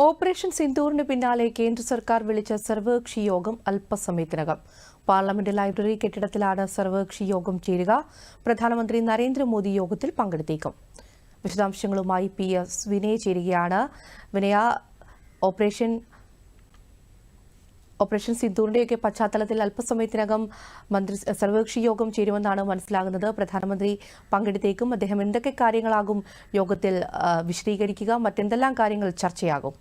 Operation സിന്ദൂറിന് പിന്നാലെ കേന്ദ്ര സർക്കാർ വിളിച്ച സർവകക്ഷി യോഗം അല്പസമയത്തിനകം. പാർലമെന്റ് ലൈബ്രറി കെട്ടിടത്തിലാണ് സർവകക്ഷി യോഗം ചേരുക. പ്രധാനമന്ത്രി നരേന്ദ്രമോദി യോഗത്തിൽ പങ്കെടുത്തേക്കും. വിശദാംശങ്ങളുമായി PS വിനയ ചേരുകയാണ്. വിനയ, ഓപ്പറേഷൻ സിന്ദൂറിന്റെയൊക്കെ പശ്ചാത്തലത്തിൽ അല്പസമയത്തിനകം സർവകക്ഷി യോഗം ചേരുമെന്നാണ് മനസ്സിലാകുന്നത്. പ്രധാനമന്ത്രി പങ്കെടുത്തേക്കും. അദ്ദേഹം എന്തൊക്കെ കാര്യങ്ങളാകും യോഗത്തിൽ വിശദീകരിക്കുക? മറ്റെന്തെല്ലാം കാര്യങ്ങൾ ചർച്ചയാകും?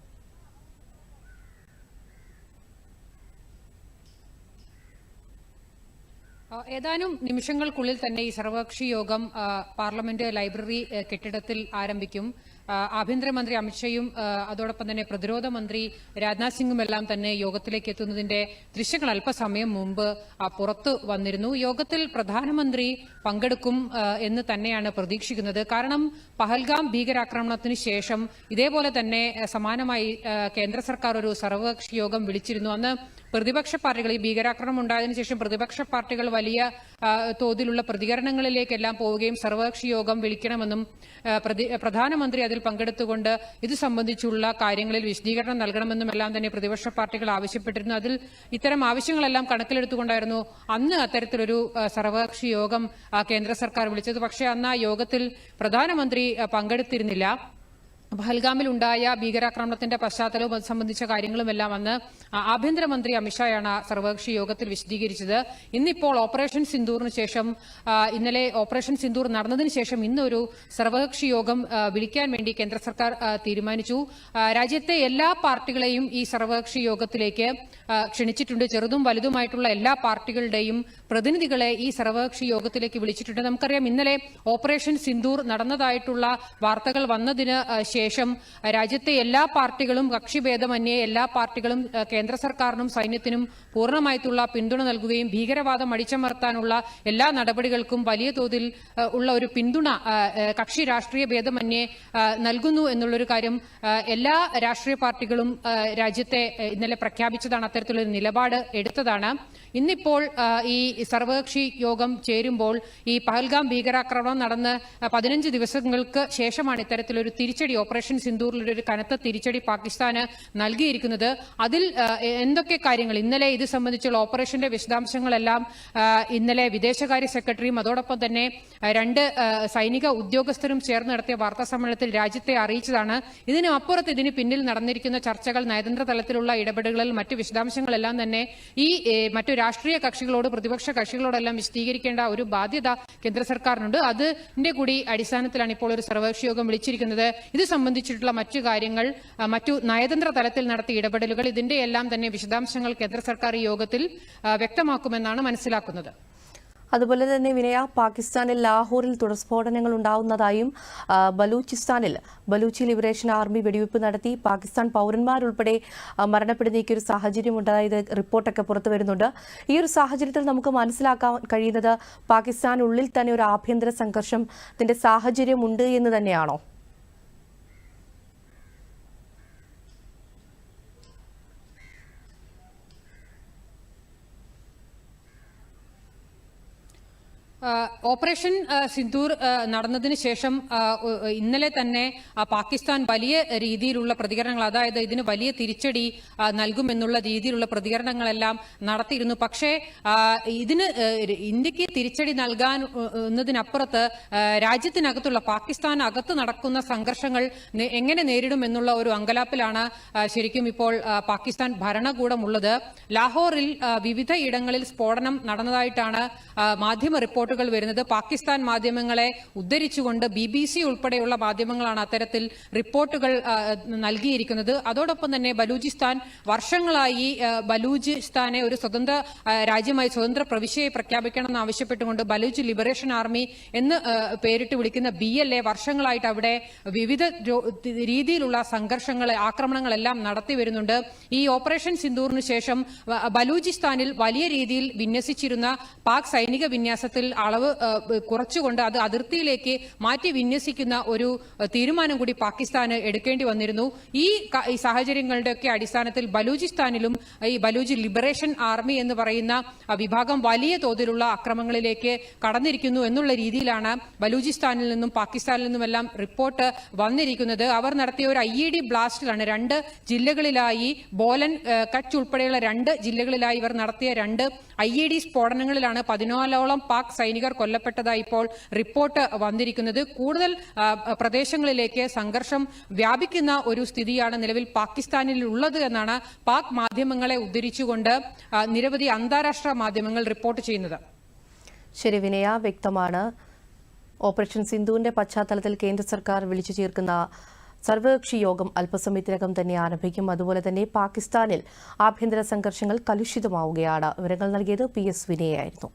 ഏതാനും നിമിഷങ്ങൾക്കുള്ളിൽ തന്നെ ഈ സർവകക്ഷി യോഗം പാർലമെന്റ് ലൈബ്രറി കെട്ടിടത്തിൽ ആരംഭിക്കും. ആഭ്യന്തരമന്ത്രി അമിത്ഷായും അതോടൊപ്പം തന്നെ പ്രതിരോധ മന്ത്രി രാജ്നാഥ് സിംഗും എല്ലാം തന്നെ യോഗത്തിലേക്ക് എത്തുന്നതിന്റെ ദൃശ്യങ്ങൾ അല്പസമയം മുമ്പ് പുറത്തു വന്നിരുന്നു. യോഗത്തിൽ പ്രധാനമന്ത്രി പങ്കെടുക്കും എന്ന് തന്നെയാണ് പ്രതീക്ഷിക്കുന്നത്. കാരണം പഹൽഗാം ഭീകരാക്രമണത്തിന് ശേഷം ഇതേപോലെ തന്നെ സമാനമായി കേന്ദ്ര സർക്കാർ ഒരു സർവകക്ഷി യോഗം വിളിച്ചിരുന്നു. അന്ന് പ്രതിപക്ഷ പാർട്ടികൾ, ഈ ഭീകരാക്രമണം ഉണ്ടായതിനു ശേഷം പ്രതിപക്ഷ പാർട്ടികൾ വലിയ തോതിലുള്ള പ്രതികരണങ്ങളിലേക്കെല്ലാം പോവുകയും സർവകക്ഷി യോഗം വിളിക്കണമെന്നും പ്രധാനമന്ത്രി അതിൽ പങ്കെടുത്തുകൊണ്ട് ഇത് സംബന്ധിച്ചുള്ള കാര്യങ്ങളിൽ വിശദീകരണം നൽകണമെന്നും എല്ലാം തന്നെ പ്രതിപക്ഷ പാർട്ടികൾ ആവശ്യപ്പെട്ടിരുന്നു. അതിൽ ഇത്തരം ആവശ്യങ്ങളെല്ലാം കണക്കിലെടുത്തുകൊണ്ടായിരുന്നു അന്ന് അത്തരത്തിലൊരു സർവകക്ഷി യോഗം കേന്ദ്ര സർക്കാർ വിളിച്ചത്. പക്ഷേ അന്ന് ആ യോഗത്തിൽ പ്രധാനമന്ത്രി പങ്കെടുത്തിരുന്നില്ല. പഹൽഗാമിൽ ഉണ്ടായ ഭീകരാക്രമണത്തിന്റെ പശ്ചാത്തലവും അത് സംബന്ധിച്ച കാര്യങ്ങളുമെല്ലാം അന്ന് ആഭ്യന്തരമന്ത്രി അമിത്ഷായാണ് സർവകക്ഷി യോഗത്തിൽ വിശദീകരിച്ചത്. ഇന്നിപ്പോൾ ഓപ്പറേഷൻ സിന്ദൂറിന് ശേഷം, ഇന്നലെ ഓപ്പറേഷൻ സിന്ദൂർ നടന്നതിന് ശേഷം ഇന്നൊരു സർവകക്ഷി യോഗം വിളിക്കാൻ വേണ്ടി കേന്ദ്ര സർക്കാർ തീരുമാനിച്ചു. രാജ്യത്തെ എല്ലാ പാർട്ടികളെയും ഈ സർവകക്ഷി യോഗത്തിലേക്ക് ക്ഷണിച്ചിട്ടുണ്ട്. ചെറുതും വലുതുമായിട്ടുള്ള എല്ലാ പാർട്ടികളുടെയും പ്രതിനിധികളെ ഈ സർവകക്ഷി യോഗത്തിലേക്ക് വിളിച്ചിട്ടുണ്ട്. നമുക്കറിയാം, ഇന്നലെ ഓപ്പറേഷൻ സിന്ദൂർ നടന്നതായിട്ടുള്ള വാർത്തകൾ വന്നതിന് ശേഷം രാജ്യത്തെ എല്ലാ പാർട്ടികളും, കക്ഷിഭേദമന്യേ എല്ലാ പാർട്ടികളും കേന്ദ്ര സർക്കാരിനും സൈന്യത്തിനും പൂർണ്ണമായിട്ടുള്ള പിന്തുണ നൽകുകയും ഭീകരവാദം അടിച്ചമർത്താനുള്ള എല്ലാ നടപടികൾക്കും വലിയ തോതിൽ ഉള്ള ഒരു പിന്തുണ കക്ഷി രാഷ്ട്രീയ ഭേദമന്യേ നൽകുന്നു എന്നുള്ളൊരു കാര്യം എല്ലാ രാഷ്ട്രീയ പാർട്ടികളും രാജ്യത്തെ ഇന്നലെ പ്രഖ്യാപിച്ചതാണ്, അത്തരത്തിലൊരു നിലപാട് എടുത്തതാണ്. ഇന്നിപ്പോൾ ഈ സർവകക്ഷി യോഗം ചേരുമ്പോൾ ഈ പഹൽഗാം ഭീകരാക്രമണം നടന്ന് 15 ദിവസങ്ങൾക്ക് ശേഷമാണ് ഇത്തരത്തിലൊരു തിരിച്ചടി, ഓപ്പറേഷൻ സിന്ദൂറിലൊരു ഒരു കനത്ത തിരിച്ചടി പാകിസ്ഥാന് നൽകിയിരിക്കുന്നത്. അതിൽ എന്തൊക്കെ കാര്യങ്ങൾ ഇന്നലെ ഇത് സംബന്ധിച്ചുള്ള ഓപ്പറേഷന്റെ വിശദാംശങ്ങളെല്ലാം ഇന്നലെ വിദേശകാര്യ സെക്രട്ടറിയും അതോടൊപ്പം തന്നെ 2 സൈനിക ഉദ്യോഗസ്ഥരും ചേർന്ന് നടത്തിയ വാർത്താ സമ്മേളനത്തിൽ രാജ്യത്തെ അറിയിച്ചതാണ്. ഇതിന് അപ്പുറത്ത് ഇതിന് പിന്നിൽ നടന്നിരിക്കുന്ന ചർച്ചകൾ, നയതന്ത്ര തലത്തിലുള്ള ഇടപെടലുകൾ, മറ്റ് വിശദാംശങ്ങളെല്ലാം തന്നെ ഈ മറ്റു രാഷ്ട്രീയ കക്ഷികളോട്, പ്രതിപക്ഷ കക്ഷികളോടെല്ലാം വിശദീകരിക്കേണ്ട ഒരു ബാധ്യത കേന്ദ്ര സർക്കാരിനുണ്ട്. അതിന്റെ കൂടി അടിസ്ഥാനത്തിലാണ് ഇപ്പോൾ ഒരു സർവകക്ഷി യോഗം വിളിച്ചിരിക്കുന്നത്. ഇത് സംബന്ധിച്ചിട്ടുള്ള മറ്റു കാര്യങ്ങൾ, മറ്റു നയതന്ത്ര തലത്തിൽ നടത്തിയ ഇടപെടലുകൾ, ഇതിന്റെ എല്ലാം തന്നെ വിശദാംശങ്ങൾ കേന്ദ്ര സർക്കാർ ഈ യോഗത്തിൽ വ്യക്തമാക്കുമെന്നാണ് മനസ്സിലാക്കുന്നത്. അതുപോലെ തന്നെ വിനയ, പാകിസ്ഥാനിൽ ലാഹോറിൽ തുടർസ്ഫോടനങ്ങൾ ഉണ്ടാവുന്നതായും ബലൂച്ചി ലിബറേഷൻ ആർമി വെടിവെയ്പ് നടത്തി പാകിസ്ഥാൻ പൗരന്മാരുൾപ്പെടെ മരണപ്പെടുന്ന ഒരു സാഹചര്യം ഉണ്ടായത് റിപ്പോർട്ടൊക്കെ പുറത്തു വരുന്നുണ്ട്. ഈ ഒരു സാഹചര്യത്തിൽ നമുക്ക് മനസ്സിലാക്കാൻ കഴിയുന്നത് പാകിസ്ഥാനുള്ളിൽ തന്നെ ഒരു ആഭ്യന്തര സംഘർഷത്തിന്റെ സാഹചര്യം ഉണ്ട് എന്ന് തന്നെയാണോ? ഓപ്പറേഷൻ സിന്ദൂർ നടന്നതിന് ശേഷം ഇന്നലെ തന്നെ പാകിസ്ഥാൻ വലിയ രീതിയിലുള്ള പ്രതികരണങ്ങൾ, അതായത് ഇതിന് വലിയ തിരിച്ചടി നൽകുമെന്നുള്ള രീതിയിലുള്ള പ്രതികരണങ്ങളെല്ലാം നടത്തിയിരുന്നു. പക്ഷേ ഇതിന് ഇന്ത്യക്ക് തിരിച്ചടി നൽകാനതിനപ്പുറത്ത് രാജ്യത്തിനകത്തുള്ള, പാകിസ്ഥാനകത്ത് നടക്കുന്ന സംഘർഷങ്ങൾ എങ്ങനെ നേരിടുമെന്നുള്ള ഒരു അങ്കലാപ്പിലാണ് ശരിക്കും ഇപ്പോൾ പാകിസ്ഥാൻ ഭരണകൂടമുള്ളത്. ലാഹോറിൽ വിവിധ ഇടങ്ങളിൽ സ്ഫോടനം നടന്നതായിട്ടാണ് മാധ്യമ റിപ്പോർട്ടുകൾ വരുന്നത്. പാകിസ്ഥാൻ മാധ്യമങ്ങളെ ഉദ്ധരിച്ചുകൊണ്ട് BBC ഉൾപ്പെടെയുള്ള മാധ്യമങ്ങളാണ് അത്തരത്തിൽ റിപ്പോർട്ടുകൾ നൽകിയിരിക്കുന്നത്. അതോടൊപ്പം തന്നെ ബലൂചിസ്ഥാൻ വർഷങ്ങളായി ബലൂചിസ്ഥാനെ ഒരു സ്വതന്ത്ര രാജ്യമായി, സ്വതന്ത്ര പ്രവിശ്യയായി പ്രഖ്യാപിക്കണമെന്ന് ആവശ്യപ്പെട്ടുകൊണ്ട് ബലൂച്ച് ലിബറേഷൻ ആർമി എന്ന് പേരിട്ട് വിളിക്കുന്ന BLA വർഷങ്ങളായിട്ട് അവിടെ വിവിധ രീതിയിലുള്ള സംഘർഷങ്ങൾ, ആക്രമണങ്ങളെല്ലാം നടത്തി വരുന്നുണ്ട്. ഈ ഓപ്പറേഷൻ സിന്ദൂറിന് ശേഷം ബലൂചിസ്ഥാനിൽ വലിയ രീതിയിൽ വിന്യസിച്ചിരുന്ന പാക് സൈനിക വിന്യാസത്തിൽ അളവ് കുറച്ചുകൊണ്ട് അത് അതിർത്തിയിലേക്ക് മാറ്റി വിന്യസിക്കുന്ന ഒരു തീരുമാനം കൂടി പാകിസ്ഥാന് എടുക്കേണ്ടി വന്നിരുന്നു. ഈ സാഹചര്യങ്ങളുടെയൊക്കെ അടിസ്ഥാനത്തിൽ ബലൂചിസ്ഥാനിലും ഈ ബലൂചി ലിബറേഷൻ ആർമി എന്ന് പറയുന്ന വിഭാഗം വലിയ തോതിലുള്ള അക്രമങ്ങളിലേക്ക് കടന്നിരിക്കുന്നു എന്നുള്ള രീതിയിലാണ് ബലൂചിസ്ഥാനിൽ നിന്നും പാകിസ്ഥാനിൽ നിന്നുമെല്ലാം റിപ്പോർട്ട് വന്നിരിക്കുന്നത്. അവർ നടത്തിയ ഒരു IED ബ്ലാസ്റ്റിലാണ് 2 ജില്ലകളിലായി ബോലൻ കച്ച് ഉൾപ്പെടെയുള്ള 2 ജില്ലകളിലായി ഇവർ നടത്തിയ 2 IED സ്ഫോടനങ്ങളിലാണ് 14ഓളം പാക് സൈനികർ കൊല്ലപ്പെട്ടതായി ഇപ്പോൾ റിപ്പോർട്ട് വന്നിരിക്കുന്നത്. കൂടുതൽ പ്രദേശങ്ങളിലേക്ക് സംഘർഷം വ്യാപിക്കുന്ന ഒരു സ്ഥിതിയാണ് നിലവിൽ പാകിസ്ഥാനിൽ ഉള്ളത് എന്നാണ് പാക് മാധ്യമങ്ങളെ ഉദ്ധരിച്ചുകൊണ്ട് നിരവധി അന്താരാഷ്ട്ര മാധ്യമങ്ങൾ റിപ്പോർട്ട് ചെയ്യുന്നത്. ശരി വിനയ, വ്യക്തമാണ്. ഓപ്പറേഷൻ സിന്ധുവിന്റെ പശ്ചാത്തലത്തിൽ കേന്ദ്ര സർക്കാർ വിളിച്ചു ചേർക്കുന്ന സർവകക്ഷി യോഗം അല്പസമയത്തിനകം തന്നെ ആരംഭിക്കും. അതുപോലെ തന്നെ പാകിസ്ഥാനിൽ ആഭ്യന്തര സംഘർഷങ്ങൾ കലുഷിതമാവുകയാണ്. വിവരങ്ങൾ നൽകിയത് PS വിനയായിരുന്നു.